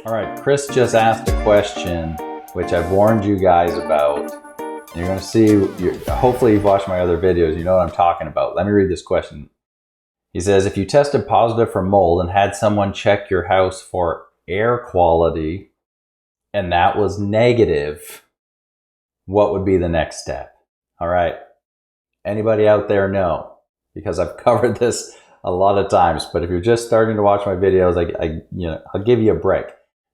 All right, Chris just asked a question, which I've warned you guys about. You're going to see, hopefully you've watched my other videos, you know what I'm talking about. Let me read this question. He says, if you tested positive for mold and had someone check your house for air quality and that was negative, what would be the next step? All right. Anybody out there know? Because I've covered this a lot of times, but if you're just starting to watch my videos, I'll give you a break.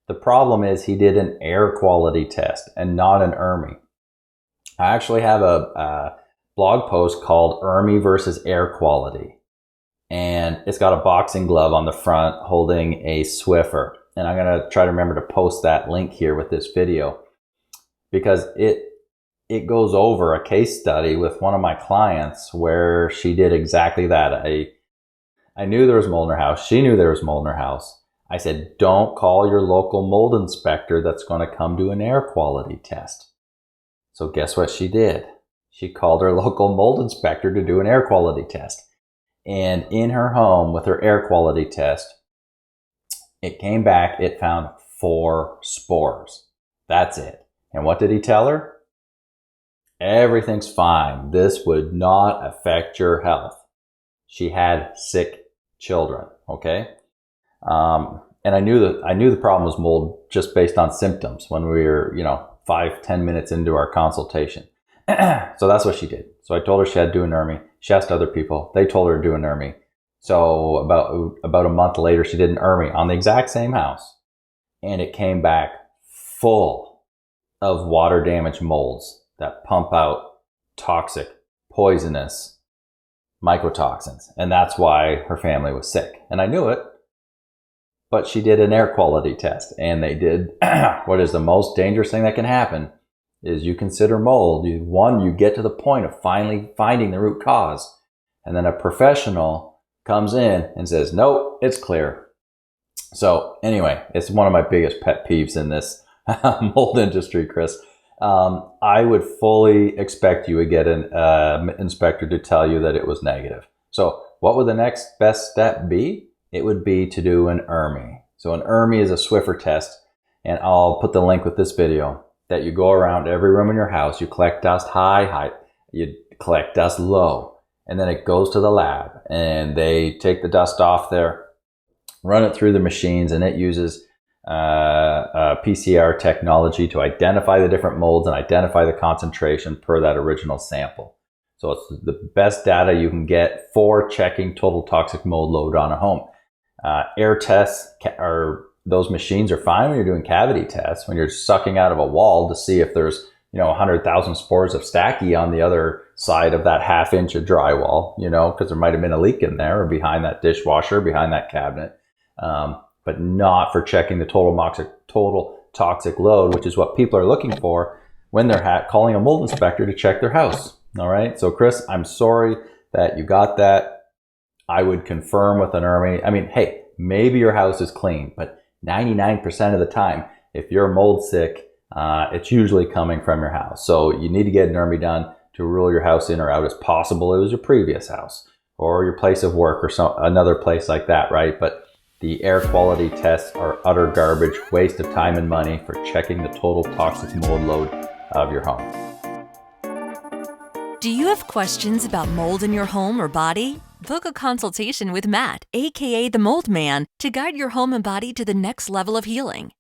The problem is he did an air quality test and not an ERMI. I actually have a blog post called ERMI versus air quality. And it's got a boxing glove on the front holding a Swiffer. And I'm going to try to remember to post that link here with this video because it goes over a case study with one of my clients where she did exactly that. I knew there was mold in her house. She knew there was mold in her house. I said, don't call your local mold inspector that's going to come do an air quality test. So guess what she did? She called her local mold inspector to do an air quality test. And in her home with her air quality test, it came back, it found 4 spores. That's it. And what did he tell her? Everything's fine. This would not affect your health. She had sick children, okay? And I knew the problem was mold just based on symptoms when we were, 5-10 minutes into our consultation. So that's what she did. So I told her she had to do an ERMI. She asked other people. They told her to do an ERMI. So about a month later, she did an ERMI on the exact same house. And it came back full of water damaged molds that pump out toxic, poisonous mycotoxins. And that's why her family was sick. And I knew it. But she did an air quality test, and they did what is the most dangerous thing that can happen is you consider mold. You get to the point of finally finding the root cause, and then a professional comes in and says, nope, it's clear. So anyway, it's one of my biggest pet peeves in this mold industry, Chris. I would fully expect you to get an inspector to tell you that it was negative. So what would the next best step be? It would be to do an ERMI. So an ERMI is a Swiffer test, and I'll put the link with this video, that you go around every room in your house, you collect dust high, you collect dust low, and then it goes to the lab, and they take the dust off there, run it through the machines, and it uses PCR technology to identify the different molds and identify the concentration per that original sample. So it's the best data you can get for checking total toxic mold load on a home. Air tests those machines are fine when you're doing cavity tests, when you're sucking out of a wall to see if there's 100,000 spores of Stachy on the other side of that ½ inch of drywall, because there might have been a leak in there or behind that dishwasher, behind that cabinet, but not for checking the total toxic load, which is what people are looking for when they're calling a mold inspector to check their house. All right. So Chris, I'm sorry that you got that. I would confirm with an ERMI. I mean, hey, maybe your house is clean, but 99% of the time, if you're mold sick, it's usually coming from your house. So you need to get an ERMI done to rule your house in or out as possible it was your previous house or your place of work or another place like that, right? But the air quality tests are utter garbage, waste of time and money for checking the total toxic mold load of your home. Do you have questions about mold in your home or body? Book a consultation with Matt, aka the Mold Man, to guide your home and body to the next level of healing.